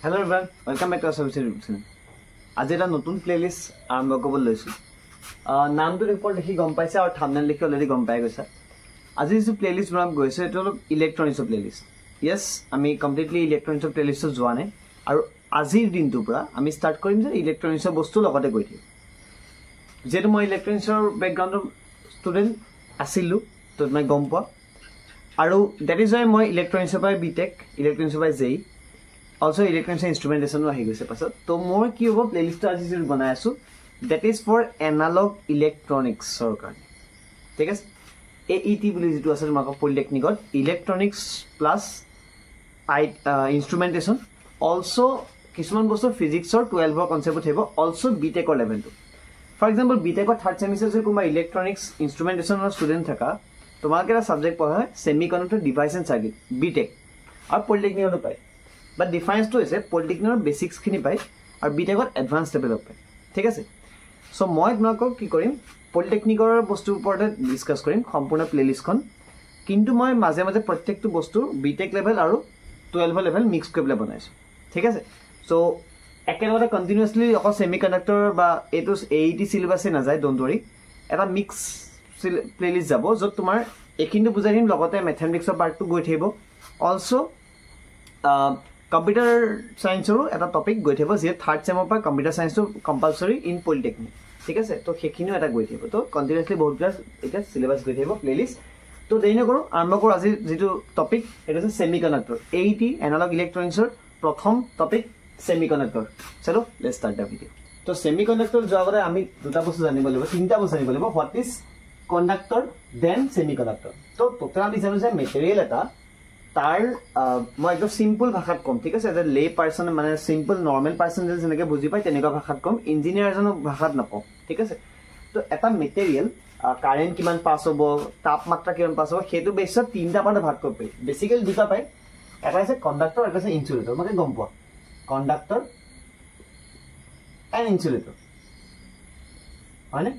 Hello everyone, welcome back to our service channel. আজি এটা নতুন প্লেলিষ্ট আৰম্ভ কৰিব লৈছো। নামটো ৰিপৰ্ট দেখি গম পাইছে আৰু থাম্বনেল দেখি অলৰেডি গম পাই গৈছা। আজি যে প্লেলিষ্ট বনাম গৈছে এটা হল ইলেক্ট্ৰনিক্সৰ প্লেলিষ্ট। ইয়েস, আমি কমপ্লিটলি ইলেক্ট্ৰনিক্সৰ প্লেলিষ্টত যোৱা নাই আৰু আজিৰ দিনটোৰ পৰা আমি ষ্টাৰ্ট কৰিম যে ইলেক্ট্ৰনিক্সৰ বস্তু লগতে গৈ থাকিম। যেহেতু মই ইলেক্ট্ৰনিক্সৰ বেকগ্ৰাউণ্ডৰ ষ্টুডেণ্ট আছিলোঁ তো মই গম পোৱা আৰু দ্যাট ইজ ৱাই মই ইলেক্ট্ৰনিক্সৰ পৰা বিটেক, ইলেক্ট্ৰনিক্সৰ পৰা জেই also electronics instrumentation ahi goise pasat to moi ki hobo playlist aji je banai asu that is for analog electronics or kan thik ase AET boli jitu ase maka polytechnic electronics plus instrumentation also kisuman bosto physics or 12 or concept hebo also BTech or level 2 for example BTech or third semester je kuma electronics instrumentation or student thaka tomar kera subject poha semiconductor device and circuit BTech or polytechnic or pai but difference to is polytechnic basics khini pai aru BTech or advanced level pai thik ase so moi apnako ki korim polytechnic or bostu upor discuss korim sampurna playlist kon kintu moi maje maje prottek tu bostu BTech level aru 12 level mix korile banaisu thik ase so ekelore continuously oko semiconductor ba etu AET syllabus e na jay don't worry eta mix playlist jabo jot tumar ekintu bujai dim logote mathematics or part tu goi thebo also computer science or eta topic goi thebo je third sem pa computer science to compulsory in polytechnic thik ase to hekhiniu eta goi thebo to continuously bahut class eta syllabus goi thebo playlist to deine koru arambho koru aji jitu topic eta ase semiconductor AET analog electronics or prothom topic semiconductor chalo let's start the video to semiconductor jagore ami duta bostu janibo lebo tinta bostu janibo lebo what is conductor then semiconductor to total hisabe je material eta तार মই একদম simple ভাষাত কম ঠিক আছে as লে person মানে simple normal person যেনেকে বুজি পাই তেনেকা ভাষাত কম ইঞ্জিনিয়ার জন ভাষাত নকম ঠিক আছে তো এটা মেটেরিয়াল কারেন্ট কিমান পাস হবো তাপমাত্রা কিমান পাস হবো হেতু বেসত তিনটা পার্টে ভাগ কৰিব পাৰি বেসিক্যালি দুটা পাই এটা আছে কন্ডাক্টৰ এটা আছে ইনসুলেটৰ মানে গম পোৱা কন্ডাক্টৰ এন্ড ইনসুলেটৰ মানে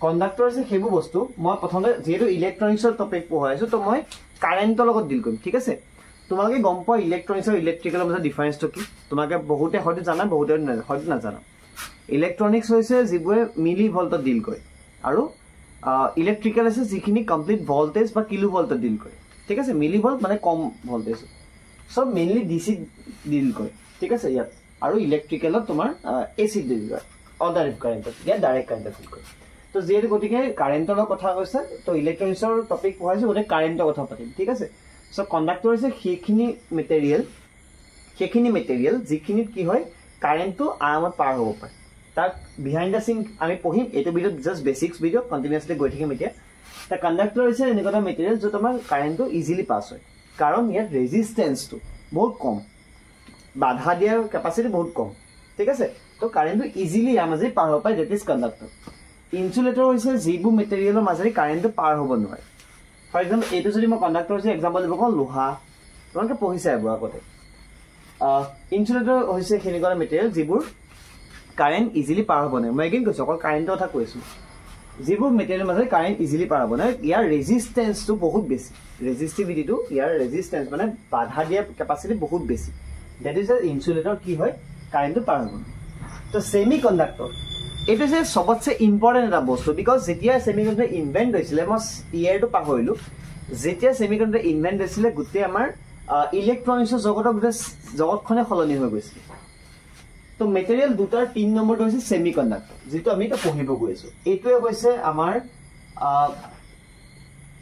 কন্ডাক্টৰ আছে হেবু বস্তু মই প্ৰথমে যেহেতু ইলেক্ট্ৰনিক্সৰ টপিক পঢ়াইছো তো মই কাৰেন্টৰ লগত ডিল কৰিম ঠিক আছে তোমালোকে গম পোৱা ইলেক্ট্ৰনিক্স আৰু ইলেক্ট্ৰিকেলৰ মাজত ডিফাৰেন্সটো কি তোমালোকে বহুতে হয়তো জানা বহুতে হয়তো নাজানা ইলেক্ট্ৰনিক্স হৈছে যিবোৰে মিলি ভল্টত ডিল কৰে আৰু ইলেক্ট্ৰিকেল আছে যিখিনি কমপ্লিট ভল্টেজ বা কিলো ভল্টত ডিল কৰে ঠিক আছে মিলি ভল্ট মানে কম ভল্টেজ সব মেইনলি ডিসি ডিল কৰে ঠিক আছে ইয়াত আৰু ইলেক্ট্ৰিকেলত তোমাৰ এসি ডিল কৰে অল্টাৰনেটিভ কাৰেন্টত ইয়া ডাইৰেক্ট কাৰেন্টত ডিল কৰে তো যেহেতু গতিকে কাৰেন্টৰ কথা কৈছে তো ইলেক্ট্ৰনিক্সৰ টপিক পঢ়াইছো ওতে কাৰেন্টৰ কথা পাতিম ঠিক আছে সো কন্ডাক্টৰ হৈছে সেইখিনি মেটেৰিয়েল যিখিনিত কি হয় কাৰেন্টটো আৰামত পাৰ হ'ব পাৰে তাক বিহাইন্ড দা সিন আমি পঢ়িম এটো video just basics video continuously গৈ থাকিম এতিয়া তা কন্ডাক্টৰ হৈছে এনেকুৱা মেটেৰিয়েল যত আমাৰ কাৰেন্টটো ইজিলি পাস হয় কাৰণ ইয়াৰ ৰেজিস্ট্যান্সটো বহুত কম বাধা দিয়াৰ ক্যাপাসিটি বহুত কম ঠিক আছে তো কাৰেন্টটো ইজিলি আমাজে পাৰ হ'ব পাৰে দ্যাট ইজ কন্ডাক্টৰ ইনসুলেটৰ হৈছে যিবু মেটেৰিয়েলৰ মাজেৰে কাৰেন্টটো পাৰ হ'ব নোৱাৰে ফৰ এক্সাম্পল এটো যদি মই কন্ডাক্টৰ যে এক্সাম্পল দিব কওঁ লোহা তোমালোকে পঢ়িছে এবাৰ আগতে ইনসুলেটৰ হৈছে হেনেকুৱা মেটেৰিয়েল যিবোৰ কাৰেন্ট ইজিলি পাৰ হ'ব নোৱাৰে মই এগেইন কৈছো অকল কাৰেন্টৰ কথা কৈছো যিবু মেটেৰিয়েলৰ মাজেৰে কাৰেন্ট ইজিলি পাৰ হ'ব নোৱাৰে ইয়াৰ ৰেজিস্ট্যান্সটো বহুত বেছি ৰেজিস্টিভিটিটো ইয়াৰ ৰেজিস্ট্যান্স মানে বাধা দিয়া ক্যাপাসিটি বহুত বেছি দ্যাট ইজ ইনসুলেটৰ কি হয় কাৰেন্টটো পাৰ হ'ব তো সেমিকন্ডাক্টৰ এটা যে সবতছে ইম্পৰ্টেন্ট এটা বস্তু বিকজ যেতিয়া সেমিকন্ডাক্টৰ ইনভেন্ট হৈছিলে মই ইয়াৰটো পাহৰিলো যেতিয়া সেমিকন্ডাক্টৰ ইনভেন্ট হৈছিলে গুটে আমাৰ ইলেক্ট্ৰনিক্সৰ জগতখনে খলনি হৈ গৈছিল তো মেটেৰিয়েল দুটাৰ 3 নম্বৰটো হৈছে সেমিকন্ডাক্টৰ যেটো আমি এটা পঢ়িব গৈছো এইটোৱে হৈছে আমাৰ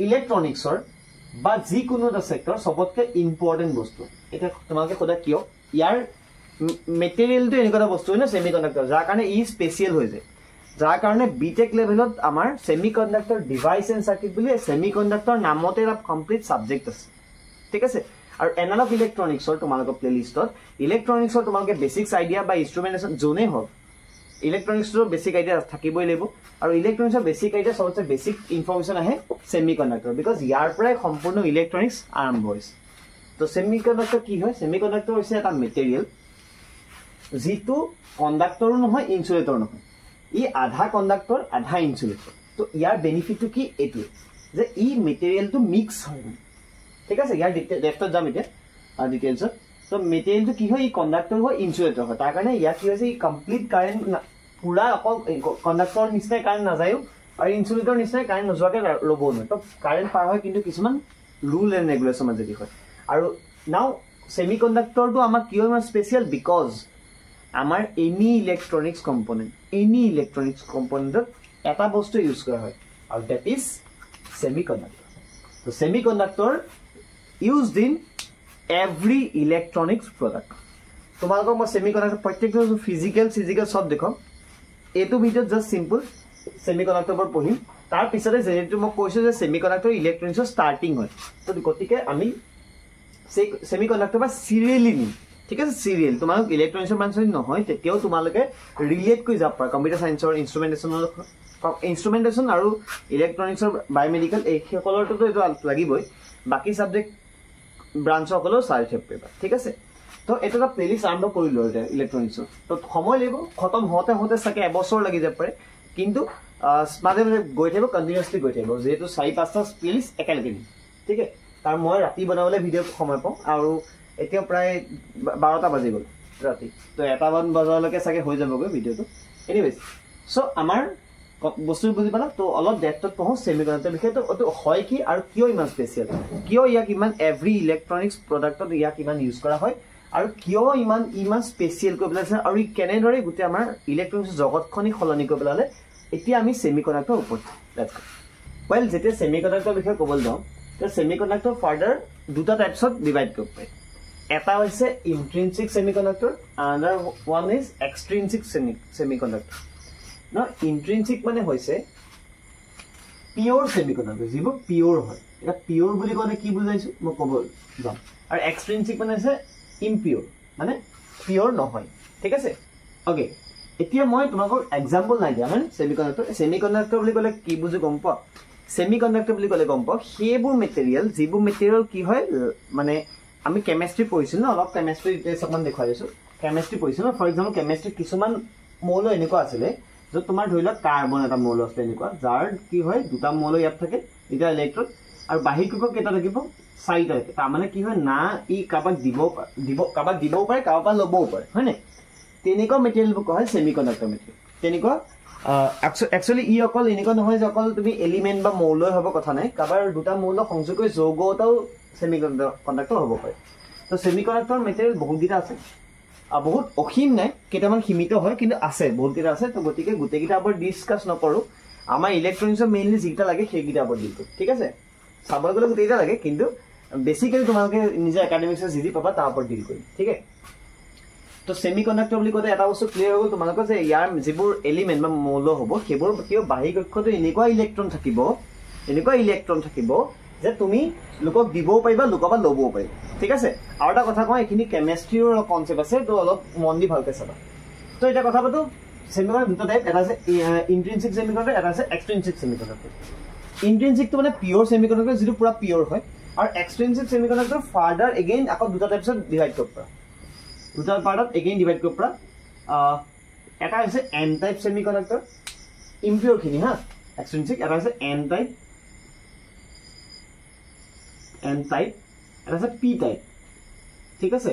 ইলেক্ট্ৰনিক্সৰ বা যিকোনো এটা সেক্টৰ সবতকে ইম্পৰ্টেন্ট বস্তু এটা তোমাকে কোদা কিয় ইয়াৰ মেটেৰিয়েলটো এনেকুৱা বস্তু হয় না সেমিকন্ডাক্টৰ যাৰ কাৰণে ই স্পেশাল হৈ যায় যাৰ কাৰণে বিটেক লেভেলত আমাৰ সেমিকন্ডাক্টৰ ডিভাইস এন্ড সাৰ্কিট বুলি সেমিকন্ডাক্টৰ নামতে এটা কমপ্লিট সাবজেক্ট আছে ঠিক আছে আৰু এনালগ ইলেক্ট্ৰনিক্সৰ তোমালোকৰ প্লেলিষ্টত ইলেক্ট্ৰনিক্সৰ তোমালোকে বেসিক্স আইডিয়া বা ইনস্ট্ৰুমেন্টেশন জোনে হওক ইলেক্ট্ৰনিক্সৰ বেসিক আইডিয়া থাকিবই লাগিব আৰু ইলেক্ট্ৰনিক্সৰ বেসিক আইডিয়া সবতছে বেসিক ইনফৰমেশন আহে সেমিকন্ডাক্টৰ বিকজ ইয়াৰ পৰাই সম্পূৰ্ণ ইলেক্ট্ৰনিক্স আৰম্ভ হৈছে তো সেমিকন্ডাক্টৰ কি হয় সেমিকন্ডাক্টৰ হৈছে এটা মেটেৰিয়েল যিটো কন্ডাক্টৰো নহয় ইনসুলেটৰ নহয় ই আধা কন্ডাক্টৰ আধা ইনসুলেটৰ তো ইয়াৰ বেনিফিটটো কি এটো যে ই মেটেৰিয়েলটো মিক্স হয় ঠিক আছে ইয়াৰ লেফটত যাম এতিয়া ডিটেইলছত তো মেটেৰিয়েলটো কি হয় ই কণ্ডাক্টৰ হয় ইনসুলেটৰ হয় তাৰ কাৰণে ইয়া কি হৈছে ই কমপ্লিট কাৰেন্ট পুৰা অকল কণ্ডাক্টৰ নিচিনাই কাৰেন্ট নাযায়ও আৰু ইনসুলেটৰ নিচিনাই কাৰেন্ট নোযোৱাকে ল'ব নোৱাৰে তো কাৰেন্ট পাৰ হয় কিন্তু কিছুমান ৰুল এণ্ড ৰেগুলেশ্যন যদি হয় আৰু নাও সেমিকণ্ডাক্টৰটো আমাৰ কিয় ইমান স্পেচিয়েল বিকজ আমাৰ এনি ইলেক্ট্ৰনিক্স কম্পোনেণ্টত এটা বস্তু ইউজ কৰা হয় আৰু দ্যাট ইজ সেমিকণ্ডাক্টৰ তো semiconductor used in every electronics product তোমালোকক মই সেমিকণ্ডাক্টৰ প্ৰত্যেকটো ফিজিক্যাল সব দেখম এটো ভিডিও জাস্ট সিম্পল সেমিকণ্ডাক্টৰ પર পঢ়িম তাৰ পিছতে যেহেতু মই কৈছো যে সেমিকণ্ডাক্টৰ ইলেক্ট্ৰনিক্সৰ স্টাৰ্টিং হয় তো গতিকে আমি সেমিকণ্ডাক্টৰ বা সিৰিয়ালি নি ঠিক আছে সিৰিয়াল তোমালোক ইলেক্ট্ৰনিক্সৰ ব্ৰাঞ্চৰ নহয় তেতিয়াও তোমালোকে ৰিলেট কৰি যাব পাৰা কম্পিউটাৰ সায়েন্সৰ ইনস্ট্ৰুমেন্টেশন আৰু ইলেক্ট্ৰনিক্সৰ বায়োমেডিকেল এই সকলৰটো এটো লাগিবই বাকি সাবজেক্ট ব্ৰাঞ্চ সকলৰ চাই থাকিবা ঠিক আছে তো এটা প্লেলিস্ট আৰম্ভ কৰিলো এটা ইলেক্ট্ৰনিক্সৰ তো সময় লাগিব খতম হতে সাকে এবছৰ লাগি যাব পাৰে কিন্তু মাজে মাজে গৈ থাকিব কন্টিনিউয়াসলি গৈ থাকিব যেহেতু 4-5টা প্লেলিস্ট একেলগে ঠিক আছে তাৰ মই ৰাতি বনাবলৈ ভিডিও সময় পাওঁ আৰু এতিয়া প্ৰায় 12টা বাজি গ'ল ৰাতি তো 1টা বজালৈকে সাকে হৈ যাবগৈ ভিডিওটো এনিৱেজ সো আমাৰ বস্তু বুজি পালা তো অলপ ডেপথত পঢ়ো সেমিকণ্ডাক্টৰ বিষয়ে তো হয় কি আৰু কিয় ইমান স্পেচিয়েল কিয় ইয়াক ইমান এভৰি ইলেক্ট্ৰনিক্স প্ৰডাক্টত ইয়াক ইমান ইউজ কৰা হয় আৰু কিয় ইমান স্পেচিয়েল কৈ পেলাইছে আৰু ই কেনেদৰে গোটেই আমাৰ ইলেক্ট্ৰনিক্স জগতখনি খলনি কৈ পেলালে এতিয়া আমি সেমিকণ্ডাক্টৰ ওপৰত ওয়েল যেতিয়া সেমিকণ্ডাক্টৰ বিষয়ে ক'বলৈ যাওঁ তো সেমিকণ্ডাক্টৰ ফাৰ্দাৰ দুটা টাইপছত ডিভাইড কৰিব পাৰি এটা হৈছে intrinsic semiconductor another one is extrinsic semiconductor না ইন্ট্ৰিনসিক মানে হৈছে পিওৰ সেমিকণ্ডাক্টৰ যিবোৰ পিওৰ হয় এটা পিওৰ বুলি ক'লে কি বুজাইছো মই ক'ব যাম আৰু এক্সট্ৰিনসিক মানে হৈছে ইমপিওর মানে পিওর নহয় ঠিক আছে ওকে এতিয়া মই তোমাক এক্সাম্পল নাই দিয়া মানে সেমিকণ্ডাক্টৰ বুলি ক'লে কি বুজি গম পা সেমিকণ্ডাক্টৰ বুলি ক'লে গম পা সেইবোৰ মেটেৰিয়েল যিবোৰ মেটেৰিয়েল কি হয় মানে আমি কেমিষ্ট্ৰি পঢ়িছো না অলপ কেমিষ্ট্ৰি ডিটেইলছ দেখুৱাই দিছো কেমিষ্ট্ৰি পঢ়িছো ফৰ এক্সাম্পল কেমিষ্ট্ৰি কিছুমান মৌল এনেকুৱা আছিল যে তোমাৰ ধৰিলা কাৰ্বন এটা মৌল আছে এনেকুৱা যাৰ কি হয় দুটা মৌল ইয়াত থাকে এটা ইলেক্ট্ৰন আৰু বাহিৰ কক্ষত কেইটা থাকিব 4টা থাকে তাৰ মানে কি হয় না ই কাবাক দিবও পাৰে কাবাক ল'বও পাৰে হয় নে তেনেকুৱা মেটেৰিয়েল বুক হয় সেমিকণ্ডাক্টৰ মেটেৰিয়েল তেনেকুৱা একচুয়ালি ই অকল এনেকুৱা নহয় যে অকল তুমি এলিমেন্ট বা মৌলই হ'ব কথা নাই কাবাৰ দুটা মৌল সংযোগ কৰি যৌগ এটাও সেমিকণ্ডাক্টৰ হ'ব পাৰে তো সেমিকণ্ডাক্টৰ মেটেৰিয়েল বহুত গিটা আছে বহুত অসীম নাই কেইটামান সীমিত হয় কিন্তু আছে বহুত গিটা আছে তো গতিকে গোটেইগিটা আবার ডিসকাস নকৰো আমাৰ ইলেক্ট্ৰনিক্সৰ মেইনলি যিটা লাগে সেইগিটা আবার দিল ঠিক আছে চাবলৈ গ'লে গোটেইটা লাগে কিন্তু বেসিক্যালি তোমালোকে নিজৰ একাডেমিক্সৰ যি পাবা তাৰ ওপৰত ডিল কৰিম ঠিক আছে তো সেমিকণ্ডাক্টৰ বুলি কতে এটা বস্তু ক্লিয়াৰ হ'ল তোমালোকৰ যে ইয়াৰ যিবোৰ এলিমেন্ট বা মৌল হ'ব সেইবোৰ কিয় বাহিৰ কক্ষত এনেকুৱা ইলেক্ট্ৰন থাকিব যে তুমি লোকক দিবও পাৰিবা লোকবা ল'বও পাৰিবা ঠিক আছে আৰু এটা কথা কওঁ এখিনি কেমিষ্ট্ৰিৰ কনসেপ্ট আছে তো অলপ মন দি ভালকে চাবা তো এটা কথা পাতো সেমিকণ্ডাক্টৰ দুটা টাইপ এটা আছে ইন্ট্ৰিনসিক সেমিকণ্ডাক্টৰ এটা আছে এক্সট্ৰিনসিক সেমিকণ্ডাক্টৰ ইন্ট্ৰিনসিকটো মানে পিওৰ সেমিকণ্ডাক্টৰ যেটো পুৰা পিওৰ হয় আৰু এক্সট্ৰিনসিক সেমিকণ্ডাক্টৰ ফাৰ্দাৰ এগেইন আকৌ দুটা টাইপছত ডিভাইড কৰিব পাৰা দুটা পাৰ্টত এগেইন ডিভাইড কৰিব পাৰা এটা আছে এন টাইপ সেমিকণ্ডাক্টৰ ইমপিওৰ খিনি হা এক্সট্ৰিনসিক এটা আছে এন টাইপ এটা আছে পি টাইপ ঠিক আছে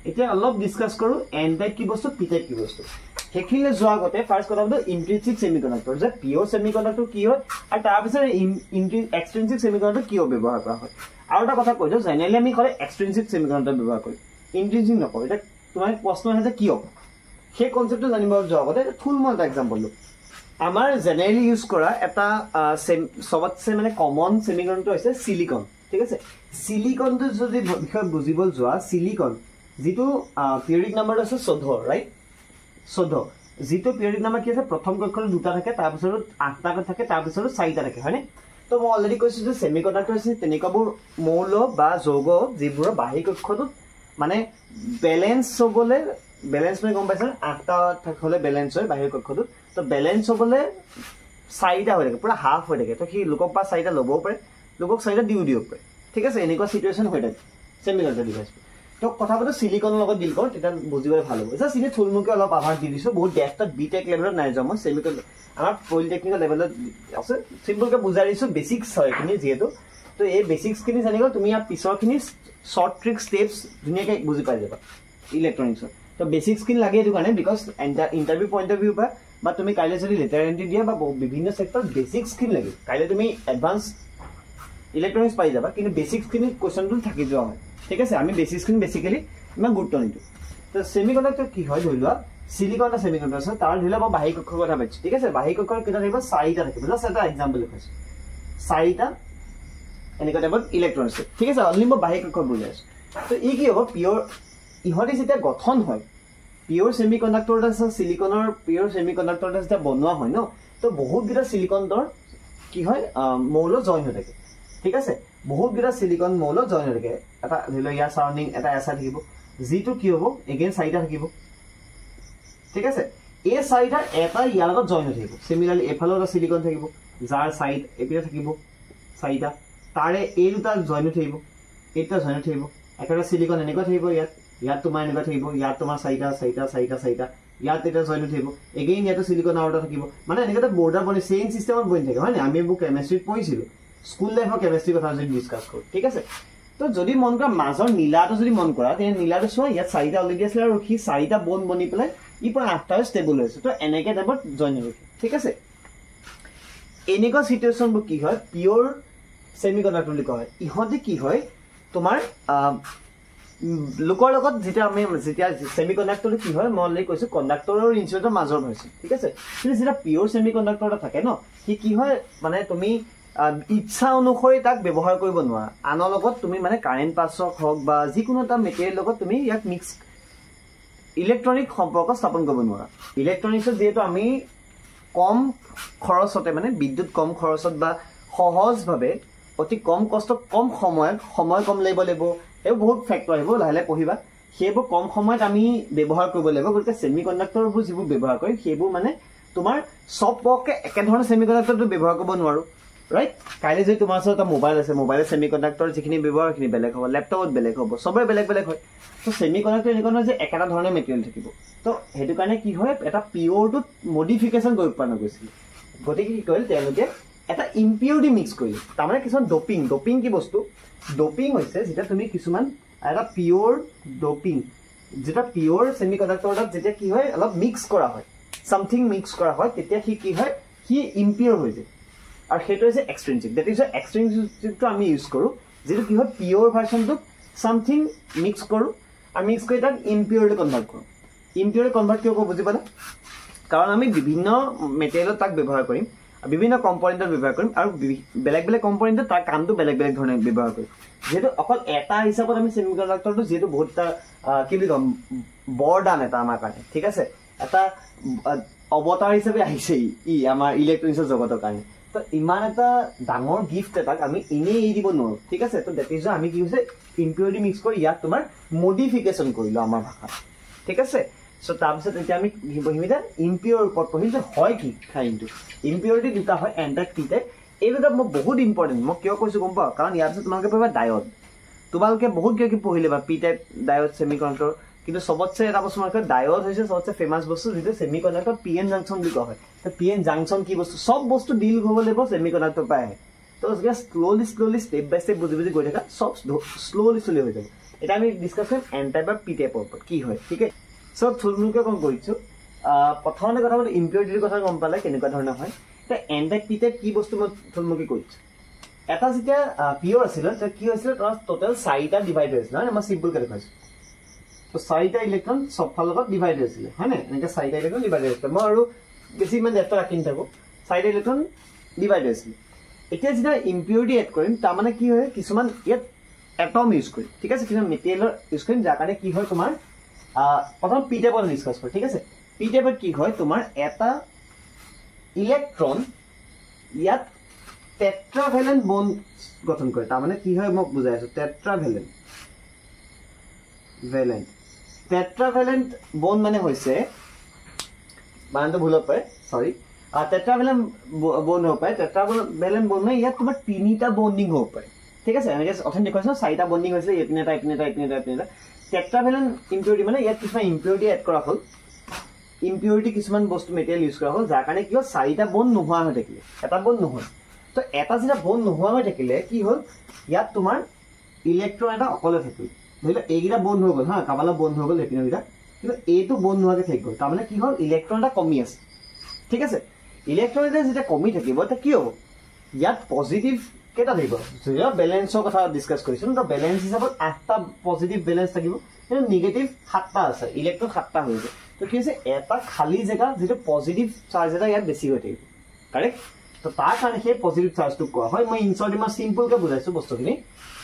এতিয়া অলপ ডিসকাস কৰো এন টাইপ কি বস্তু পি টাইপ কি বস্তু হেখিলে যোৱা গতে ফাৰ্স্ট কথা হলো ইন্ট্ৰিনসিক সেমিকণ্ডাক্টৰ যে পিওৰ সেমিকণ্ডাক্টৰ কি হয় আৰু তাৰ পিছত এক্সট্ৰিনসিক সেমিকণ্ডাক্টৰ কিয় ব্যৱহাৰ কৰা হয় আৰু এটা কথা কৈছো জেনেৰেলি আমি কৰে এক্সট্ৰিনসিক সেমিকণ্ডাক্টৰ ব্যৱহাৰ কৰো ইন্ট্ৰিনসিক নকৰো এটা তোমাৰ প্ৰশ্ন আছে যে কিয় সেই কনসেপ্টটো জানিব যোৱা গতে থুলমূল এটা এক্সাম্পল লো আমাৰ জেনেৰেলি ইউজ কৰা এটা সবতছে মানে কমন সেমিকণ্ডাক্টৰ হৈছে সিলিকন ঠিক আছে সিলিকনটো যদি বিষয় বুজিবল যোৱা সিলিকন যেটো পিৰিয়ডিক নাম্বাৰ আছে 14 ৰাইট 14 যেটো পিৰিয়ডিক নাম্বাৰ কি আছে প্ৰথম কক্ষত দুটা থাকে তাৰ পিছত 8টা থাকে তাৰ পিছত 4টা থাকে হয়নে তো মই অলৰেডি কৈছো যে সেমিকণ্ডাক্টৰ আছে তেনেকাবোৰ মৌল বা যৌগ যিবোৰ বাহিৰ কক্ষত মানে ব্যালেন্স হ'বলে ব্যালেন্স মানে গম পাইছে 8টা থাকলে ব্যালেন্স হয় বাহিৰ কক্ষত তো ব্যালেন্স হ'বলে 4টা হৈ থাকে পুৰা হাফ হৈ থাকে তো কি লোকক বা 4টা ল'বও পাৰে লোকক 4টা দিও পাৰে ঠিক আছে এনেকুৱা সিচুৱেচন হৈ থাকে সেমিকণ্ডাক্টৰ ডিভাইস তো কথা পাতো সিলিকনৰ লগত ডিল কৰ তেতিয়া বুজিবলৈ ভাল হ'ব জাস্ট ইনে থুলমুলকে অলপ আভাৰ দি দিছো বহুত ডেপথত বিটেক লেভেলত নাই যাম সেমিকণ্ডাক্টৰ আমাৰ পলিটেকনিকেল লেভেলত আছে সিম্পলকে বুজাই দিছো বেসিক্স হয় কিনি যেহেতু তো এই বেসিক্সখিনি জানি গ'ল তুমি ইয়াৰ পিছৰখিনি শ্বৰ্ট ট্ৰিক ষ্টেপছ ধুনীয়াকৈ বুজি পাই যাবা ইলেক্ট্ৰনিক্সৰ তো বেসিক্সখিনি লাগে এইটো কাৰণে because interview point of view বা তুমি কাইলৈ যদি লেটাৰ এণ্ট্ৰি দিয়া বা বিভিন্ন চেক্টৰত বেসিক্সখিনি লাগে কাইলৈ তুমি এডভান্স ইলেক্ট্ৰনিক্স পাই যাবা কিন্তু বেসিক্সখিনি কুৱেশ্যনটো থাকি যোৱা হয় ঠিক আছে আমি বেসিক্সখিনি বেছিকেলি ইমান গুৰুত্ব নিদিওঁ তো ছেমিকণ্ডাক্টৰ কি হয় ধৰি লোৱা সিলিকন এটা ছেমিকণ্ডাক্টৰ আছে তাৰ ধৰি লোৱা মই বাহিক কক্ষৰ কথা পাতিছোঁ ঠিক আছে বাহিক কক্ষৰ কেইটা থাকিব 4টা থাকিব জাষ্ট এটা এক্সাম্পল লিখাইছোঁ 4টা এনেকুৱা টাইপত ইলেক্ট্ৰনিক্স ঠিক আছে অনলি মই বাহিক কক্ষ বুজাই আছোঁ তো ই কি হ'ব পিয়ৰ ইহঁতে যেতিয়া গঠন হয় পিয়ৰ ছেমিকণ্ডাক্টৰ আছে সিলিকনৰ পিয়ৰ ছেমিকণ্ডাক্টৰ যেতিয়া বনোৱা হয় ন তো বহুতকেইটা সিলিকনৰ কি হয় মৌল জইন হৈ থাকে ঠিক আছে বহুতকেইটা সিলিকন মৌল জইন হৈ থাকে এটা ধৰি লোৱা ইয়াৰ চাৰাউণ্ডিং এটা এছা থাকিব যিটো কি হ'ব এগেইন 4টা থাকিব ঠিক আছে এই 4টা এটা ইয়াৰ লগত জইন হৈ থাকিব সিমিলাৰলি এফালৰ এটা সিলিকন থাকিব যাৰ সাইড এপিনে থাকিব 4টা তাৰে এই দুটা জইন হৈ থাকিব এটা জইন হৈ থাকিব একটা সিলিকন এনেকুৱা থাকিব ইয়াত তোমাৰ এনেকুৱা থাকিব ইয়াত তোমাৰ 4টা ইয়াত এটা জইন হৈ থাকিব এগেইন ইয়াত সিলিকন আৰু এটা থাকিব মানে এনেকুৱা বৰ্ডাৰ বনি চেইন সিস্টেমত বনি থাকে হয় না আমি বুক কেমিষ্ট্ৰিত পঢ়িছিলো স্কুল লাইফৰ কেমিষ্ট্ৰি কথা যদি ডিসকাস কৰো ঠিক আছে তো যদি মন কৰা মাজৰ নীলাটো যদি মন কৰা তে নীলাটো চোৱা ইয়াত 4টা অলৰেডি আছিল আৰু কি 4টা বন বনি পেলাই ই পৰা 8টা ষ্টেবল হৈছে তো এনেকে টাইপত জইন হৈ ঠিক আছে এনেকুৱা সিচুৱেশ্যনবোৰ কি হয় পিয়ৰ ছেমিকণ্ডাক্টৰ বুলি কয় ইহঁতে কি হয় তোমাৰ লোকৰ লগত যেতিয়া ছেমিকণ্ডাক্টৰ কি হয় মই অলৰেডি কৈছো কণ্ডাক্টৰৰ ইনচুলেটৰ মাজৰ হৈছে ঠিক আছে কিন্তু যেতিয়া পিয়ৰ ছেমিকণ্ডাক্টৰ এটা থাকে ন কি হয় মানে তুমি ইচ্ছা অনুসৰি তাক ব্যৱহাৰ কৰিব নোৱাৰা আনৰ লগত তুমি মানে কাৰেণ্ট পাছক হওক বা যিকোনো এটা মেটেৰিয়েল লগত তুমি ইয়াক মিক্স ইলেক্ট্ৰনিক সম্পৰ্ক স্থাপন কৰিব নোৱাৰা ইলেক্ট্ৰনিক্সত যেহেতু আমি কম খৰচতে মানে বিদ্যুৎ কম খৰচত বা সহজভাৱে অতি কম কষ্ট কম সময় কম লাগিব এই বহুত ফেক্টৰ আহিব লাহে পঢ়িবা সেইবোৰ কম সময়ত আমি ব্যৱহাৰ কৰিব লাগিব গতিকে ছেমিকণ্ডাক্টৰবোৰ যিবোৰ ব্যৱহাৰ কৰিম সেইবোৰ মানে তোমাৰ সব পক্ষে একেধৰণৰ ছেমিকণ্ডাক্টৰটো ব্যৱহাৰ কৰিব নোৱাৰো ৰাইট কাইলৈ যদি তোমাৰ ওচৰত এটা মোবাইল আছে মোবাইলৰ ছেমিকণ্ডাক্টৰ যিখিনি ব্যৱহাৰ সেইখিনি বেলেগ হ'ব লেপটপত বেলেগ হ'ব সবৰে বেলেগ হয় তো ছেমিকণ্ডাক্টৰ এনেকুৱা নহয় যে একেটা ধৰণৰ মেটেৰিয়েল থাকিব তো সেইটো কাৰণে কি হয় এটা পিয়ৰটোত মডিফিকেশ্যন কৰি উৎপন্ন কৰিছিল গতিকে কি কৰিল তেওঁলোকে এটা ইম্পিউৰিটি মিক্স কৰিল তাৰমানে কিছুমান ডপিং কি বস্তু ডপিং হৈছে যেতিয়া তুমি কিছুমান এটা পিয়ৰ ডপিং যেটা পিয়ৰ ছেমিকণ্ডাক্টৰত যেতিয়া কি হয় অলপ মিক্স কৰা হয় সামথিং মিক্স কৰা হয় তেতিয়া কি হয় কি ইম্পিয়ৰ হৈ যায় আৰু সেইটো হৈছে এক্সট্ৰিনচিক দ্যাট ইজ এক্সট্ৰিনচিকটো আমি ইউজ কৰোঁ যেটো কি হয় পিয়ৰ ভাৰ্চনটো সামথিং মিক্স কৰোঁ আৰু মিক্স কৰি তাক ইম্পিয়ৰলৈ কনভাৰ্ট কৰোঁ ইম্পিয়ৰ কনভাৰ্ট কিয় কৰোঁ বুজি পালা কাৰণ আমি বিভিন্ন মেটেৰিয়েলত তাক ব্যৱহাৰ কৰিম বিভিন্ন কম্পোনেন্টত ব্যৱহাৰ কৰিম আৰু বেলেগ কম্পোনেন্টত তাৰ কামটো বেলেগ ধৰণে ব্যৱহাৰ কৰিম যেহেতু অকল এটা হিচাপত আমি ছেমিকণ্ডাক্টৰটো যেহেতু বহুত কি বুলি কম বৰদান এটা আমাৰ কাৰণে ঠিক আছে এটা অৱতাৰ হিচাপে আহিছে ই আমাৰ ইলেক্ট্ৰনিক্সৰ জগতৰ কাৰণে তো ইমান এটা ডাঙৰ গিফ্ট এটাক আমি এনেই এৰি দিব নোৱাৰো ঠিক আছে তো দ্যাট ইজ আমি কি হৈছে ইম্পিউৰিটি মিক্স কৰি ইয়াক তোমাৰ মডিফিকেশ্যন কৰিলো আমাৰ ভাষাত ঠিক আছে সো তাৰপিছত এতিয়া আমি পঢ়িম ইম্পিউৰ ওপৰত পঢ়িম যে হয় কি কাইণ্ডটো ইম্পিউৰিটি দুটা হয় এণ্টাইটিতে এই দুটা মই বহুত ইম্পৰ্টেণ্ট মই কিয় কৈছো গম পাওঁ কাৰণ ইয়াৰ পিছত তোমালোকে পঢ়িবা ডায়ড তোমালোকে বহুত কিয় কি পঢ়িলে বা পি টাইপ ডায়ড ছেমিকণ্ডাক্টৰ কিন্তু সবতছে এটা বস্তু মানে ডায়ড হৈছে সবতছে ফেমাছ বস্তু যিটো ছেমিকণ্ডাক্টৰ পিএন জাংচন বুলি কোৱা হয় তো পিএন জাংচন কি বস্তু সব বস্তু ডিল হ'ব লাগিব ছেমিকণ্ডাক্টৰ পৰা আহে তো শ্ল'লি ষ্টেপ বাই ষ্টেপ বুজি গৈ থাকা সব শ্ল'লি হৈ যাব এটা আমি ডিছকাছ কৰিম এন টাইপ বা পি টাইপৰ ওপৰত কি হয় ঠিক আছে সো থুলমুলকে কম কৰিছো প্ৰথমতে কথা হ'ল ইম্পিউৰিটিৰ কথা গম পালে কেনেকুৱা ধৰণৰ হয় তো এন টাইপ পি টাইপ কি বস্তু মই থুলমুলকে কৰিছো এটা যেতিয়া পিয়ৰ আছিল তো কি হৈছিল তাৰ টোটেল 4টা ডিভাইড হৈছিল হয় মই চিম্পলকে দেখাইছো তো 4টা ইলেক্ট্ৰন সব ফালৰ পৰা ডিভাইড হৈছিল হয় না এনেকৈ 4টা ইলেক্ট্ৰন ডিভাইড হৈছিল মই আৰু বেছি ইমান ডেটা ৰাখি নাথাকো 4টা ইলেক্ট্ৰন ডিভাইড হৈছিল এতিয়া যেতিয়া ইম্পিউৰিটি এড কৰিম তাৰ মানে কি হয় কিছুমান ইয়াত এটম ইউজ কৰিম ঠিক আছে কিছুমান মেটেৰিয়েলৰ ইউজ কৰিম যাৰ কাৰণে কি হয় তোমাৰ প্ৰথম পি টাইপত ডিসকাস কৰো ঠিক আছে পি টাইপত কি হয় তোমাৰ এটা ইলেক্ট্ৰন ইয়াত টেট্ৰাভেলেন্ট বন্ড গঠন কৰে তাৰমানে কি হয় মই বুজাই আছো টেট্ৰাভেলেন্ট বন্ড মানে হৈছে বানানটো ভুল হ'ব পাৰে সৰি টেট্ৰাভেলেন্ট বন্ড হ'ব পাৰে টেট্ৰাভেলেন্ট বন্ড মানে ইয়াত তোমাৰ 3টা বন্ডিং হ'ব পাৰে ঠিক আছে এনেকৈ অথনি দেখুৱাইছো 4টা বন্ডিং হৈছিলে এপিনে এটা টেট্ৰাভেলেন্ট ইম্পিউৰিটি মানে ইয়াত কিছুমান ইম্পিউৰিটি এড কৰা হ'ল ইম্পিউৰিটি কিছুমান বস্তু মেটেৰিয়েল ইউজ কৰা হ'ল যাৰ কাৰণে কি হয় 4টা বন্ড নোহোৱা হৈ থাকিলে এটা বন্ড নহয় তো এটা যেতিয়া বন্ধ নোহোৱা হৈ থাকিলে কি হ'ল ইয়াত তোমাৰ ইলেক্ট্ৰন এটা অকলে থাকিল ধৰি লওক এইকেইটা বন্ধ হৈ গ'ল হা কাবালা বন্ধ হৈ গ'ল এইপিনৰকেইটা কিন্তু এইটো বন্ধ নোহোৱাকৈ থাকি গ'ল তাৰমানে কি হ'ল ইলেক্ট্ৰন এটা কমি আছে ঠিক আছে ইলেক্ট্ৰন এটা যেতিয়া কমি থাকিব তেতিয়া কি হ'ব ইয়াত পজিটিভ কেইটা থাকিব যেতিয়া বেলেঞ্চৰ কথা ডিছকাছ কৰিছোঁ তো বেলেঞ্চ হিচাপত 8টা পজিটিভ বেলেঞ্চ থাকিব কিন্তু নিগেটিভ 7টা আছে ইলেক্ট্ৰন 7টা হৈ যায় তো কি হৈছে এটা খালী জেগা যিটো পজিটিভ চাৰ্জ এটা ইয়াত বেছি হৈ থাকিব কাৰেক্ট তো তাৰ কাৰণে সেই পজিটিভ চাৰ্জটো কোৱা হয় মই ইনচাৰ্ট ইমান চিম্পলকৈ বুজাইছোঁ বস্তুখিনি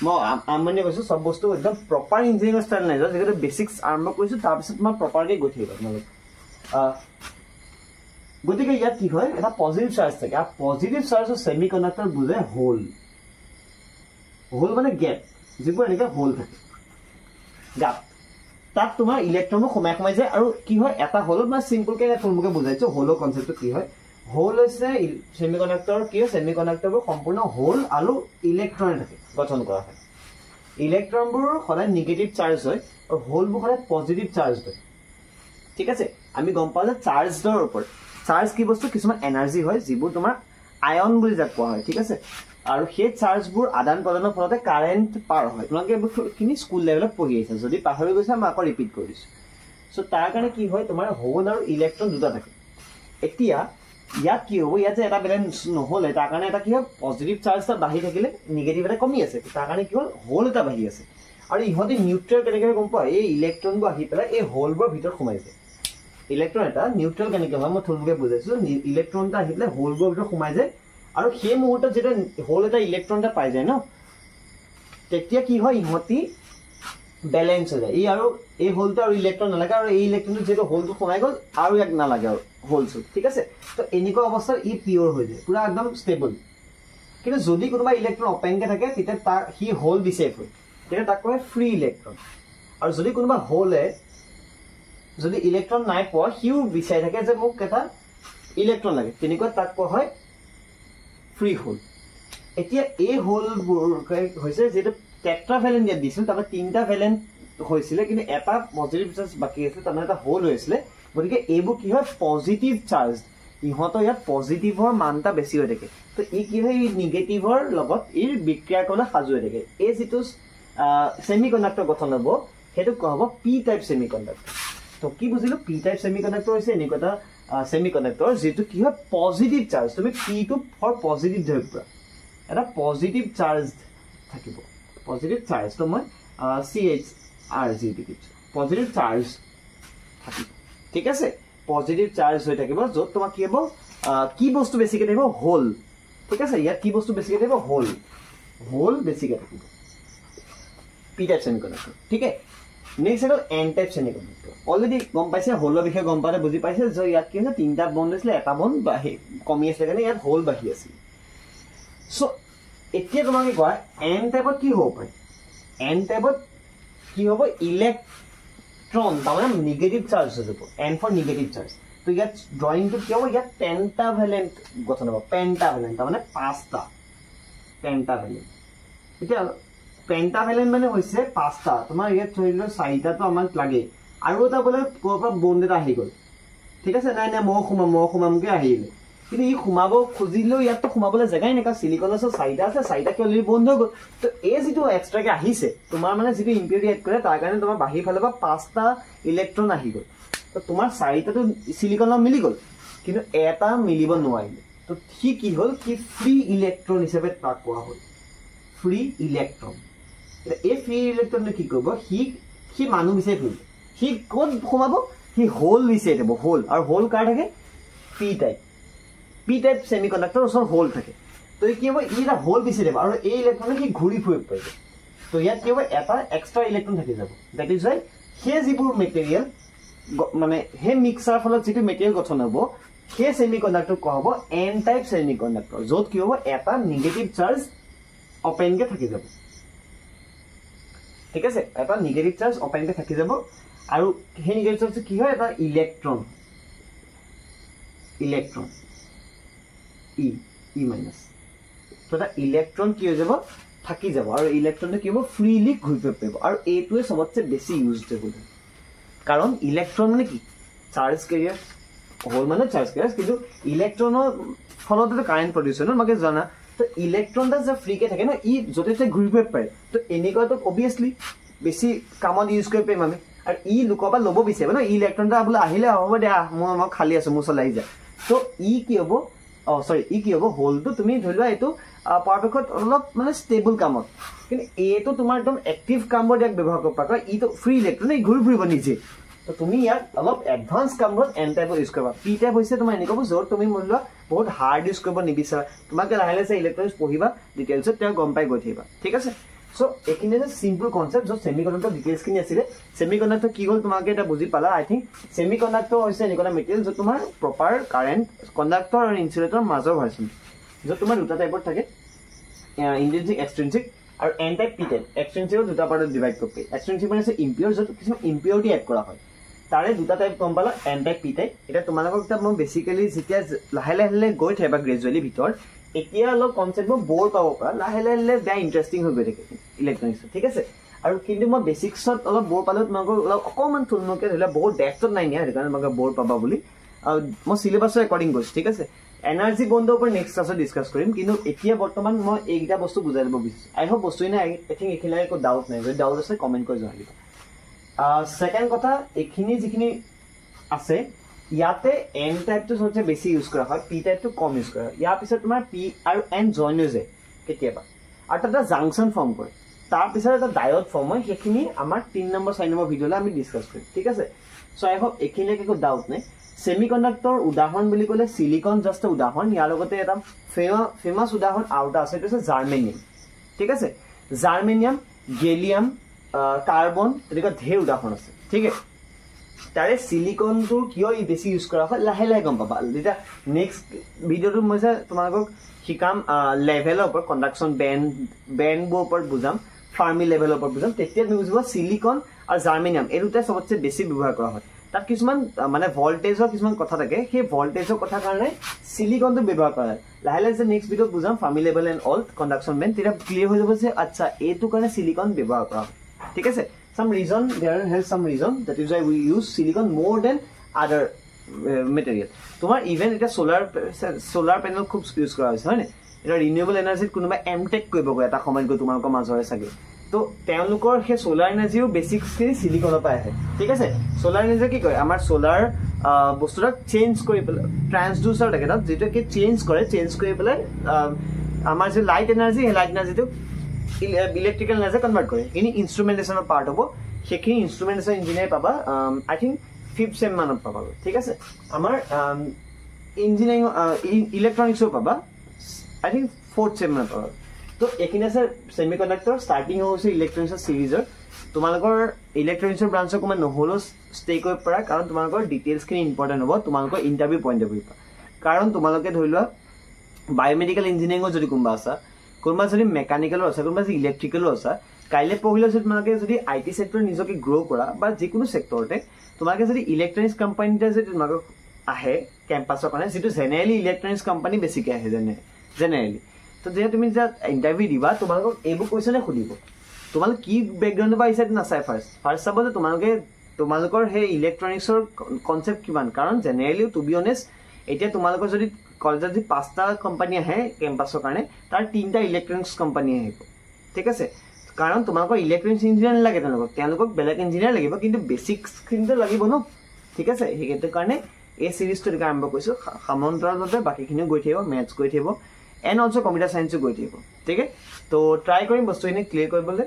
মই মানে কৈছোঁ চব বস্তু একদম প্ৰপাৰ ইঞ্জিনিয়াৰিং ষ্টাইল নাই যোৱা যিহেতু বেছিক্স আৰম্ভ কৰিছোঁ তাৰপিছত মই প্ৰপাৰকৈ গৈ থাকিব আপোনালোক গতিকে ইয়াত কি হয় এটা পজিটিভ চাৰ্জ থাকে আৰু পজিটিভ চাৰ্জৰ ছেমি কণ্ডাক্টৰ বুজায় হোল হোল মানে গেপ যিবোৰ এনেকৈ হোল থাকে গাপ তাত তোমাৰ ইলেক্ট্ৰনো সোমাই যায় আৰু কি হয় এটা হোলত মানে চিম্পলকৈ থুলমুলকৈ বুজাইছোঁ হোলৰ কনচেপ্টটো কি হয় হোল হৈছে ছেমি কণ্ডাক্টৰ কি হয় ছেমি কণ্ডাক্টৰবোৰ সম্পূৰ্ণ হোল আৰু ইলেক্ট্ৰন থাকে গঠন কৰা হয় ইলেক্ট্ৰনবোৰ সদায় নিগেটিভ চাৰ্জ হয় আৰু হোলবোৰ সদায় পজিটিভ চাৰ্জ হয় ঠিক আছে আমি গম পাওঁ যে চাৰ্জৰ ওপৰত চাৰ্জ কি বস্তু কিছুমান এনাৰ্জি হয় যিবোৰ তোমাৰ আয়ন বুলি যাক কোৱা হয় ঠিক আছে আৰু সেই চাৰ্জবোৰ আদান প্ৰদানৰ ফলতে কাৰেণ্ট পাৰ হয় তোমালোকে এইবোৰখিনি স্কুল লেভেলত পঢ়ি আহিছা যদি পাহৰি গৈছা মই আকৌ ৰিপিট কৰি দিছোঁ চ' তাৰ কাৰণে কি হয় তোমাৰ হোল আৰু ইলেক্ট্ৰন দুটা থাকে এতিয়া ইয়াত কি হ'ব ইয়াত যে এটা বেলেঞ্চ নহ'লে তাৰ কাৰণে এটা কি হয় পজিটিভ চাৰ্জ এটা বাঢ়ি থাকিলে নিগেটিভ এটা কমি আছে তাৰ কাৰণে কি হ'ল হোল এটা বাঢ়ি আছে আৰু ইহঁতে নিউট্ৰেল কেনেকৈ গম পোৱা এই ইলেক্ট্ৰনবোৰ আহি পেলাই এই হোলবোৰৰ ভিতৰত সোমাই যায় ইলেক্ট্ৰন এটা নিউট্ৰেল কেনেকৈ হয় মই থুলমুলকৈ বুজাইছোঁ ইলেক্ট্ৰন এটা আহি পেলাই হোলবোৰৰ ভিতৰত সোমাই যায় আৰু সেই মুহূৰ্তত যেতিয়া হোল এটা ইলেক্ট্ৰন এটা পাই যায় ন তেতিয়া কি হয় ইহঁতি বেলেঞ্চ হৈ যায় আৰু এই হোলটো আৰু ইলেক্ট্ৰন নালাগে আৰু এই ইলেক্ট্ৰনটো যিহেতু হোলটো সোমাই গ'ল আৰু ইয়াক নালাগে আৰু হোলটো ঠিক আছে তো এনেকুৱা অৱস্থাত ই পিয়ৰ হৈ যায় পুৰা একদম ষ্টেবল কিন্তু যদি কোনোবা ইলেক্ট্ৰন অপেনকৈ থাকে তেতিয়া তাৰ সি হোল বিচাৰি ফুৰে তেতিয়া তাক কয় ফ্ৰী ইলেক্ট্ৰন আৰু যদি কোনোবা হোলে যদি ইলেক্ট্ৰন নাই পোৱা সিও বিচাৰি থাকে যে মোক এটা ইলেক্ট্ৰন লাগে তেনেকুৱা তাক কোৱা হয় ফ্ৰী হোল এতিয়া এই হোলবোৰ হৈছে যিহেতু টেট্ৰাভেলেণ্ট ইয়াত দিছিল তাৰমানে 3টা ভেলেণ্ট হৈছিলে কিন্তু এটা পজিটিভ চাৰ্জ বাকী আছিলে তাৰমানে এটা হোল হৈছিলে গতিকে এইবোৰ কি হয় পজিটিভ চাৰ্জ ইহঁতৰ ইয়াত পজিটিভৰ মান এটা বেছি হৈ থাকে তো ই কি হয় নিগেটিভৰ লগত ই বিক্ৰিয়া কৰিবলৈ সাজু হৈ থাকে এই যিটো ছেমি কণ্ডাক্টৰ গঠন হ'ব সেইটো কোৱা হ'ব পি টাইপ ছেমি কণ্ডাক্টৰ তো কি বুজিলোঁ পি টাইপ ছেমি কণ্ডাক্টৰ হৈছে এনেকুৱা এটা ছেমি কণ্ডাক্টৰ যিটো কি হয় পজিটিভ চাৰ্জ তুমি পিটো ফৰ পজিটিভ ধৰিব পৰা এটা পজিটিভ চাৰ্জ থাকিব পজিটিভ চাৰ্জ তো মই CHRG লিখিছোঁ পজিটিভ চাৰ্জ থাকিব ঠিক আছে পজিটিভ চাৰ্জ হৈ থাকিব য'ত তোমাৰ কি হ'ব কি বস্তু বেছিকৈ থাকিব হোল ঠিক আছে ইয়াত কি বস্তু বেছিকৈ থাকিব হোল বেছিকৈ থাকিব পি টাইপ ছেমি কণ্ডাক্টৰ ঠিক আছে নেক্সট হ'ল N type semi conductor already গম পাইছে হোলৰ বিষয়ে গম পালে বুজি পাইছে যে ইয়াত কি হৈছে 3টা বন্ধ আছিলে এটা বন্ধ কমি আছিলে কাৰণে ইয়াত হোল বাঢ়ি আছিল চ' এতিয়া তোমাকে কোৱা এন টাইপত কি হ'ব পাৰে এন টাইপত কি হ'ব ইলেক্ট্ৰন তাৰমানে নিগেটিভ চাৰ্জ হৈ যাব এন ফৰ নিগেটিভ চাৰ্জ তো ইয়াত ড্ৰয়িংটো কি হ'ব ইয়াত পেণ্টাভেলেণ্ট গঠন হ'ব পেণ্টাভেলেণ্ট তাৰমানে 5টা পেণ্টাভেলেণ্ট এতিয়া পেণ্টাভেলেণ্ট মানে হৈছে 5টা তোমাৰ ইয়াত ধৰি লোৱা 4টাটো আমাক লাগে আৰু এটা বোলে ক'ৰ পৰা বন্ধ এটা আহি গ'ল ঠিক আছে নাই মই সোমামকৈ আহিলে কিন্তু ই সোমাব খুজিলেও ইয়াততো সোমাবলৈ জেগাই নাই কাৰণ চিলিকনৰ 4টা আছে 4টা কি অলৰেডি বন্ধ হৈ গ'ল তো এই যিটো এক্সট্ৰাকৈ আহিছে তোমাৰ মানে যিটো ইম্পিউৰিটি এড কৰে তাৰ কাৰণে তোমাৰ বাহিৰ ফালৰ পৰা 5টা ইলেক্ট্ৰন আহি গ'ল তো তোমাৰ 4টাটো চিলিকনৰ মিলি গ'ল কিন্তু এটা মিলিব নোৱাৰিলে তো সি কি হ'ল সি ফ্ৰী ইলেক্ট্ৰন হিচাপে তাক কোৱা হ'ল ফ্ৰী ইলেক্ট্ৰন এই ফ্ৰী ইলেক্ট্ৰনটো কি কৰিব সি মানুহ বিচাৰি ফুৰিব সি ক'ত সোমাব সি হোল বিচাৰি থাকিব হোল আৰু হোল কাৰ থাকে পি টাইপ ছেমি কণ্ডাক্টৰ ওচৰত হোল থাকে তো কি হ'ব ই এটা হোল বিচাৰি থাকিব আৰু এই ইলেক্ট্ৰনে সি ঘূৰি ফুৰিব পাৰিব তো ইয়াত কি হ'ব এটা এক্সট্ৰা ইলেক্ট্ৰন থাকি যাব ডেট ইজ ৱাই সেই যিবোৰ মেটেৰিয়েল মানে সেই মিক্সাৰ ফলত যিটো মেটেৰিয়েল গঠন হ'ব সেই ছেমি কণ্ডাক্টৰ কোৱা হ'ব এন টাইপ ছেমি কণ্ডাক্টৰ য'ত কি হ'ব এটা নিগেটিভ চাৰ্জ অপেনকৈ থাকি যাব ঠিক আছে এটা নিগেটিভ চাৰ্জ অপেনকৈ থাকি যাব আৰু সেই নিগেটিভ চাৰ্জটো কি হয় এটা ইলেক্ট্ৰন ই মাইনাছ তো এটা ইলেক্ট্ৰন কি হৈ যাব থাকি যাব আৰু ইলেক্ট্ৰনটো কি হ'ব ফ্ৰীলি ঘূৰি ফুৰিব পাৰিব আৰু এইটোৱে চবতছে বেছি ইউজেবল কাৰণ ইলেক্ট্ৰন মানে কি চাৰ্জ কেৰিয়াৰ হোল মানে চাৰ্জ কেৰিয়াৰ কিন্তু ইলেক্ট্ৰনৰ ফলতেতো কাৰেণ্ট প্ৰডিউচ হয় ন তোমাকে জানা তো ইলেক্ট্ৰনটা যে ফ্ৰীকে থাকে ন ই য'তে ত'তে ঘূৰি ফুৰিব পাৰে তো এনেকুৱাটো অবভিয়াছলি বেছি কামত ইউজ কৰিব পাৰিম আমি আৰু ই লোকৰ পৰা ল'ব বিচাৰিব ন ইলেক্ট্ৰনটা বোলে আহিলে হ'ব দে মই খালী আছোঁ মোৰ ওচৰলৈ আহি যায় তো ই কি হ'ব ই কি হ'ব হোলটো তুমি ধৰি লোৱা এইটো পৰাপক্ষত অলপ মানে ষ্টেবল কামত কিন্তু এইটো তোমাৰ একদম এক্টিভ কামত ইয়াক ব্যৱহাৰ কৰিব পাৰা ইটো ফ্ৰী ইলেক্ট্ৰন ই ঘূৰি ফুৰিব নিজে তো তুমি ইয়াক অলপ এডভান্স কামত এন টাইপৰ ইউজ কৰিবা পি টাইপ হৈছে তোমাৰ এনেকুৱা য'ত তুমি মূল লোৱা বহুত হাৰ্ড ইউজ কৰিব নিবিচাৰা তোমাকে লাহে লাহে ইলেক্ট্ৰনিক্স পঢ়িবা ডিটেইলছত তেওঁ গম পাই গৈ থাকিবা ঠিক আছে সো এইখিনি যে সিম্পল কনসেপ্ট য'ত সেমিকন্ডাক্টৰ ডিটেইলছখিনি আছিলে সেমিকন্ডাক্টৰ কি হ'ল তোমাকে এটা বুজি পালা আই থিংক সেমিকন্ডাক্টৰ হৈছে এনেকুৱা মেটেৰিয়েল য'ত তোমাৰ প্ৰপাৰ কাৰেণ্ট কণ্ডাক্টৰ আৰু ইনসুলেটৰ মাজৰ ভাৰ্চন য'ত তোমাৰ দুটা টাইপৰ থাকে ইন্ট্ৰিনসিক এক্সট্ৰিনসিক আৰু এন টাইপ পি টাইপ এক্সট্ৰিনসিক দুটা পাৰ্টত ডিভাইড কৰিব পাৰি এক্সট্ৰিনসিক মানে ইম্পিউৰ য'ত কিছুমান ইম্পিউৰিটি এড কৰা হয় তাৰে দুটা টাইপ গম পালা এন টাইপ পি টাইপ এটা তোমালোকক এটা মই বেসিক্যালি যেতিয়া লাহে লাহে গৈ থাকে বা গ্ৰেজুৱেলি ভিতৰত এতিয়া অলপ কনসেপ্ট মই বৰ পাব পৰা লাহে লাহে বেয়া ইণ্টাৰেষ্টিং হৈ গৈ থাকে ইলেক্ট্ৰনিক্স ঠিক আছে আৰু কিন্তু মই বেসিক্সত অলপ বৰ পালো তোমালোকক অলপ অকণমান থুলমুলকে ধৰিলে বহুত ডেপথত নাই নিয়া সেইকাৰণে তোমালোকে বৰ পাবা বুলি মই চিলেবাছৰ একৰ্ডিং গৈছোঁ ঠিক আছে এনাৰ্জি বণ্ডৰ ওপৰত নেক্সট ক্লাছত ডিছকাছ কৰিম কিন্তু এতিয়া বৰ্তমান মই এইকেইটা বস্তু বুজাই দিব বিচাৰিছোঁ আই হোপ বস্তুখিনি আই থিংক এইখিনি একো ডাউট নাই যদি ডাউট আছে কমেণ্ট কৰি জনাই দিবা সেকেন্ড কথা এইখিনি যিখিনি আছে ইয়াতে এন টাইপটো সবচে বেছি ইউজ কৰা হয় পি টাইপটো কম ইউজ কৰা হয় ইয়াৰ পিছত তোমাৰ পি আৰু এন জইন হৈ যায় কেতিয়াবা আৰু এটা জাংচন ফৰ্ম কৰে তাৰপিছত এটা ডায়ড ফৰ্ম হয় সেইখিনি আমাৰ 3 নম্বৰ 4 নম্বৰ ভিডিঅ'লৈ আমি ডিছকাছ কৰিম ঠিক আছে সো আই হোপ এইখিনিলৈকে একো ডাউট নাই সেমিকন্ডাক্টৰ উদাহৰণ বুলি ক'লে সিলিকন জাষ্ট উদাহৰণ ইয়াৰ লগতে এটা ফেমাছ উদাহৰণ আৰু এটা আছে এইটো হৈছে জাৰ্মেনিয়াম ঠিক আছে জাৰ্মেনিয়াম গেলিয়াম কাৰ্বন তেনেকুৱা ঢেৰ উদাহৰণ আছে ঠিক আছে তাৰে সিলিকনটোৰ কিয় বেছি ইউজ কৰা হয় লাহে লাহে গম পাবা যেতিয়া নেক্সট ভিডিঅ'টো মই যে তোমালোকক শিকাম লেভেলৰ ওপৰত কণ্ডাকশ্যন বেণ্ডবোৰ ওপৰত বুজাম ফাৰ্মি লেভেলৰ ওপৰত বুজাম তেতিয়া তুমি বুজিবা সিলিকন আৰু জাৰ্মেনিয়াম এই দুটাই সবতছে বেছি ব্যৱহাৰ কৰা হয় তাত কিছুমান মানে ভল্টেজৰ কিছুমান কথা থাকে সেই ভল্টেজৰ কথা কাৰণে সিলিকনটো ব্যৱহাৰ কৰা হয় লাহে লাহে নেক্সট ভিডিঅ'ত বুজাম Fermi level and all conduction band তেতিয়া ক্লিয়াৰ হৈ যাব যে আচ্ছা এইটো কাৰণে সিলিকন ব্যৱহাৰ কৰা হয় ঠিক আছে some reason there has some reason that is why we use silicon more than other material তোমার ইভেন এটা সোলার প্যানেল খুব ইউজ করা হৈছে হয় না এটা রিনিউয়েবল এনার্জিত কোনোবা এমটেক কৰিব গৈ এটা সময়ত গৈ তোমালোকৰ মাজৰে চাগে তো তেওঁলোকৰ হে সোলাৰ এনাৰ্জিও বেসিকলি সিলিকনৰ পৰা আহে ঠিক আছে সোলাৰ এনাৰ্জি কি কয় আমাৰ সোলাৰ বস্তুটা চেঞ্জ কৰি পেলাই ট্ৰান্সড্यूसर থাকে তাত যেটো কি চেঞ্জ কৰি পেলাই আমাৰ যে লাইট এনাৰ্জি হে লাইট এনাৰ্জিটো ইলেক্ট্ৰিকেল এনাৰ্জি কনভাৰ্ট কৰে ইনি ইনস্ট্ৰুমেন্টেশনৰ পাৰ্ট হ'ব সেইখিনি ইনস্ট্ৰুমেন্টেশন ইঞ্জিনিয়াৰ পাবা আই থিংক 5th সেম মানত পাবা ঠিক আছে আমাৰ ইঞ্জিনিয়াৰিং ইলেক্ট্ৰনিক্সও পাবা আই থিংক 4th সেম মানত পাবা তো এইখিনি আছে সেমিকন্ডাক্টৰ ষ্টাৰ্টিং হৈছে ইলেক্ট্ৰনিক্সৰ সিৰিজৰ তোমালোকৰ ইলেক্ট্ৰনিক্সৰ ব্ৰাঞ্চৰ অকণমান নহ'লেও ষ্টে কৰিব পাৰা কাৰণ তোমালোকৰ ডিটেইলছখিনি ইম্পৰ্টেণ্ট হ'ব তোমালোকৰ ইণ্টাৰভিউ পইণ্ট অফ ভিউ পৰা কাৰণ তোমালোকে ধৰি লোৱা বায়'মেডিকেল ইঞ্জিনিয়াৰিঙৰ যদি কোনোবা আছা কোনোবা যদি মেকানিকেলৰ আছে কোনোবা যদি ইলেক্ট্ৰিকেলৰ আছে কাইলৈ পঢ়িলে যদি তোমালোকে যদি আইটি সেক্টৰ নিজকে গ্ৰ' কৰা বা যিকোনো সেক্টৰতে তোমালোকে যদি ইলেক্ট্ৰনিক্স কোম্পানীতে যদি তোমালোক আহে কেম্পাছৰ কাৰণে যিটো জেনেৰেলি ইলেক্ট্ৰনিক্স কোম্পানী বেছিকৈ আহে জেনেৰেলি তো যেতিয়া তুমি যেতিয়া ইণ্টাৰভিউ দিবা তোমালোকক এইবোৰ কুৱেশ্যনে সুধিব তোমালোক কি বেকগ্ৰাউণ্ডৰ পৰা আহিছে নাচাই ফাৰ্ষ্ট চাব যে তোমালোকৰ সেই ইলেক্ট্ৰনিক্সৰ কনচেপ্ট কিমান কাৰণ জেনেৰেলি টু বি অনেষ্ট এতিয়া তোমালোকৰ যদি কলেজত যদি 5টা কোম্পানী আহে কেম্পাছৰ কাৰণে তাৰ 3টা ইলেক্ট্ৰনিক্স কোম্পানী আহিব ঠিক আছে কাৰণ তোমালোকৰ ইলেক্ট্ৰনিক্স ইঞ্জিনিয়াৰ নালাগে তেওঁলোকক বেলেগ ইঞ্জিনিয়াৰ লাগিব কিন্তু বেছিকখিনিতো লাগিব ন ঠিক আছে সেইটো কাৰণে এই চিৰিজটো আৰম্ভ কৰিছোঁ সমান্তৰালভাৱে বাকীখিনিও গৈ থাকিব মেথছ গৈ থাকিব এণ্ড অলছ' কম্পিউটাৰ চায়েন্সো গৈ থাকিব ঠিক আছে তো ট্ৰাই কৰিম বস্তুখিনি ক্লিয়াৰ কৰিবলৈ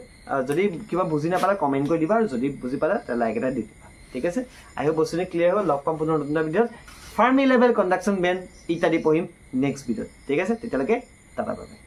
যদি কিবা বুজি নাপালে কমেণ্ট কৰি দিবা আৰু যদি বুজি পালা তেতিয়া লাইক এটা দি দিবা ঠিক আছে আই হোপ বস্তুখিনি ক্লিয়াৰ হ'ব লগ পাম পুনৰ নতুন এটা ভিডিঅ'ত ফাৰ্মি লেভেল কণ্ডাকশ্যন বেণ্ড ইত্যাদি পঢ়িম নেক্সট ভিডিঅ'ত ঠিক আছে তেতিয়ালৈকে টাটা বাই বাই